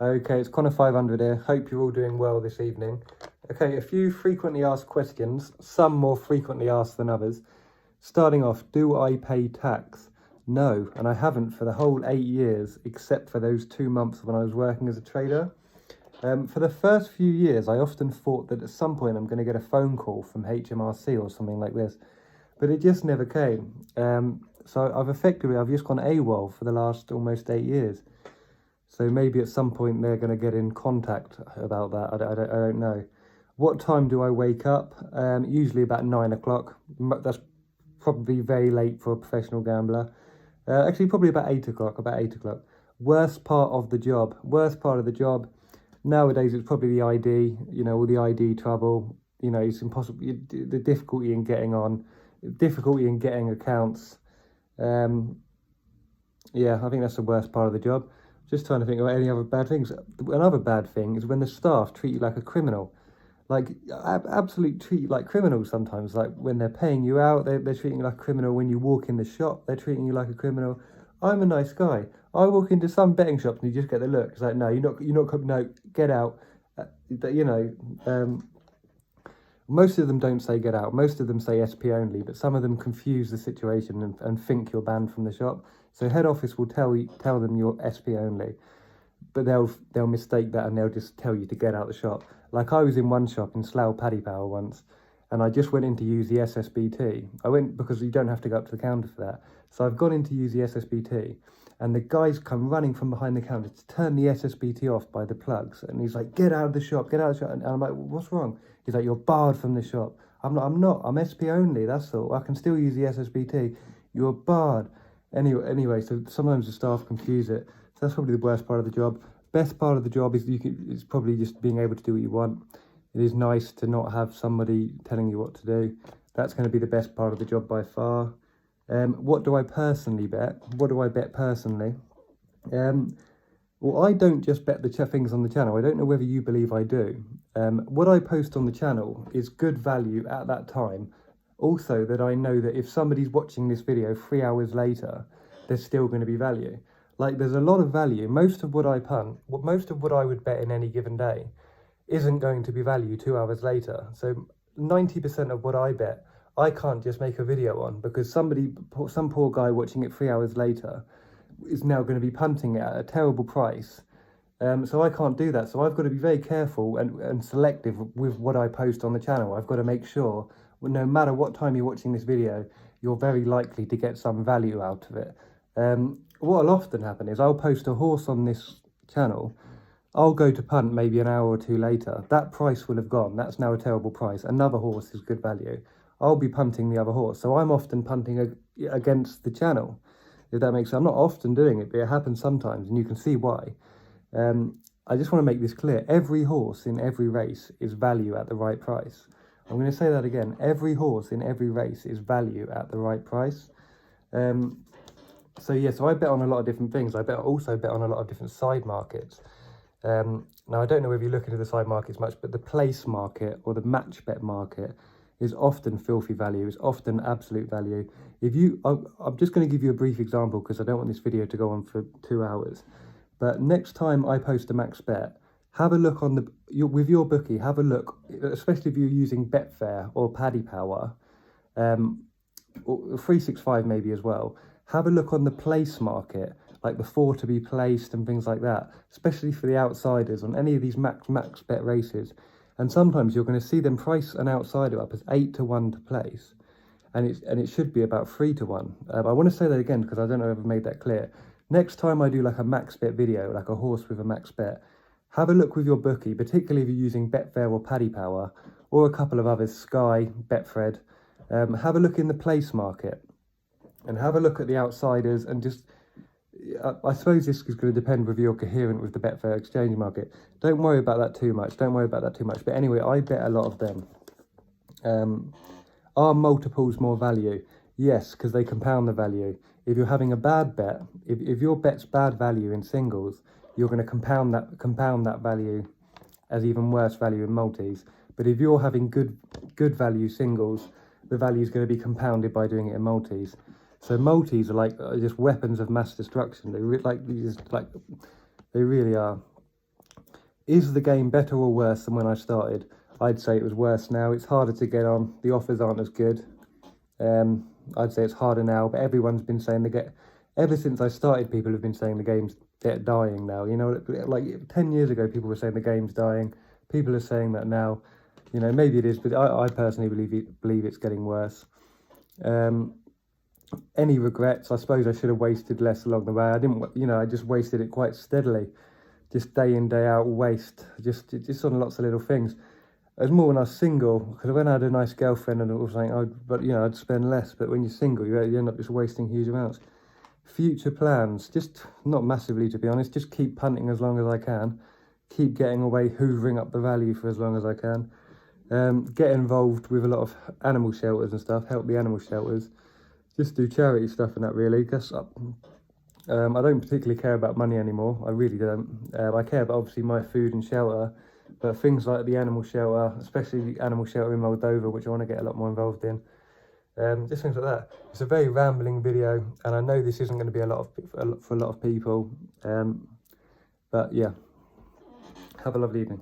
Okay, it's Connor 500 here. Hope you're all doing well this evening. Okay, a few frequently asked questions, some more frequently asked than others. Starting off, do I pay tax? No, and I haven't for the whole 8 years, except for those 2 months when I was working as a trader. For the first few years, I often thought that at some point I'm going to get a phone call from HMRC or something like this, but it just never came. So I've just gone AWOL for the last almost 8 years. So maybe at some point they're going to get in contact about that. I don't know. What time do I wake up? Usually about 9 o'clock. That's probably very late for a professional gambler. Actually, probably about 8 o'clock. Worst part of the job. Nowadays, it's probably the ID. You know, all the ID trouble. You know, it's impossible. The difficulty in getting on, difficulty in getting accounts. Yeah, I think that's the worst part of the job. Just trying to think of any other bad things. Another bad thing is when the staff treat you like a criminal. Like, absolutely treat you like criminals sometimes. Like, when they're paying you out, they're treating you like a criminal. When you walk in the shop, they're treating you like a criminal. I'm a nice guy. I walk into some betting shops and you just get the look. It's like, no, no, get out. Most of them don't say get out. Most of them say SP only, but some of them confuse the situation and think you're banned from the shop. So head office will tell them you're SP only, but they'll mistake that and they'll just tell you to get out the shop. Like, I was in one shop in Slough Paddy Power once, and I just went in to use the SSBT. I went because you don't have to go up to the counter for that. So I've gone in to use the SSBT, and the guys come running from behind the counter to turn the SSBT off by the plugs. And he's like, get out of the shop. And I'm like, what's wrong? He's like, you're barred from the shop. I'm not. I'm SP only, that's all. I can still use the SSBT. You're barred. Anyway, so sometimes the staff confuse it. So that's probably the worst part of the job. Best part of the job is probably just being able to do what you want. It is nice to not have somebody telling you what to do. That's going to be the best part of the job by far. What do I personally bet? What do I bet personally? Well, I don't just bet the things on the channel. I don't know whether you believe I do. What I post on the channel is good value at that time. Also, that I know that if somebody's watching this video 3 hours later, there's still going to be value. Like, there's a lot of value. Most of what I would bet in any given day isn't going to be value 2 hours later. So 90% of what I bet, I can't just make a video on, because some poor guy watching it 3 hours later is now going to be punting it at a terrible price. So I can't do that. So I've got to be very careful and selective with what I post on the channel. I've got to make sure, no matter what time you're watching this video, you're very likely to get some value out of it. What will often happen is I'll post a horse on this channel. I'll go to punt maybe an hour or two later. That price will have gone. That's now a terrible price. Another horse is good value. I'll be punting the other horse. So I'm often punting against the channel, if that makes sense. I'm not often doing it, but it happens sometimes, and you can see why. I just want to make this clear. Every horse in every race is value at the right price. I'm going to say that again. Every horse in every race is value at the right price. So I bet on a lot of different things. I also bet on a lot of different side markets. Now, I don't know if you look into the side markets much, but the place market or the match bet market is often filthy value. It's often absolute value. I'm just going to give you a brief example because I don't want this video to go on for 2 hours. But next time I post a max bet, have a look on with your bookie. Have a look, especially if you're using Betfair or Paddy Power, or 365 maybe as well. Have a look on the place market, like the 4 to be placed and things like that, especially for the outsiders on any of these max bet races. And sometimes you're going to see them price an outsider up as 8 to 1 to place, and it should be about 3 to 1. I want to say that again because I don't know if I've made that clear. Next time I do like a max bet video, like a horse with a max bet, have a look with your bookie, particularly if you're using Betfair or Paddy Power, or a couple of others, Sky, Betfred. Have a look in the place market, and have a look at the outsiders, and just, I suppose this is going to depend whether you're coherent with the Betfair exchange market. Don't worry about that too much. But anyway, I bet a lot of them. Are multiples more value? Yes, because they compound the value. If you're having a bad bet, if your bet's bad value in singles, you're going to compound that value as even worse value in multis. But if you're having good value singles, the value is going to be compounded by doing it in multis. So multis are just weapons of mass destruction. They really are. Is the game better or worse than when I started? I'd say it was worse now. It's harder to get on. The offers aren't as good. I'd say it's harder now, but everyone's been saying ever since I started, people have been saying the game's dying now. You know, like 10 years ago, people were saying the game's dying. People are saying that now. You know, maybe it is, but I personally believe it's getting worse. Any regrets? I suppose I should have wasted less along the way. I didn't, you know, I just wasted it quite steadily. Just day in, day out waste, just on lots of little things. It was more when I was single, because when I had a nice girlfriend and all something, I'd spend less. But when you're single, you end up just wasting huge amounts. Future plans, just not massively, to be honest. Just keep punting as long as I can. Keep getting away, hoovering up the value for as long as I can. Get involved with a lot of animal shelters and stuff. Help the animal shelters. Just do charity stuff and that, really. Because I don't particularly care about money anymore. I really don't. I care about, obviously, my food and shelter. But things like the animal shelter, especially the animal shelter in Moldova, which I want to get a lot more involved in. Just things like that. It's a very rambling video, and I know this isn't going to be for a lot of people. But yeah, have a lovely evening.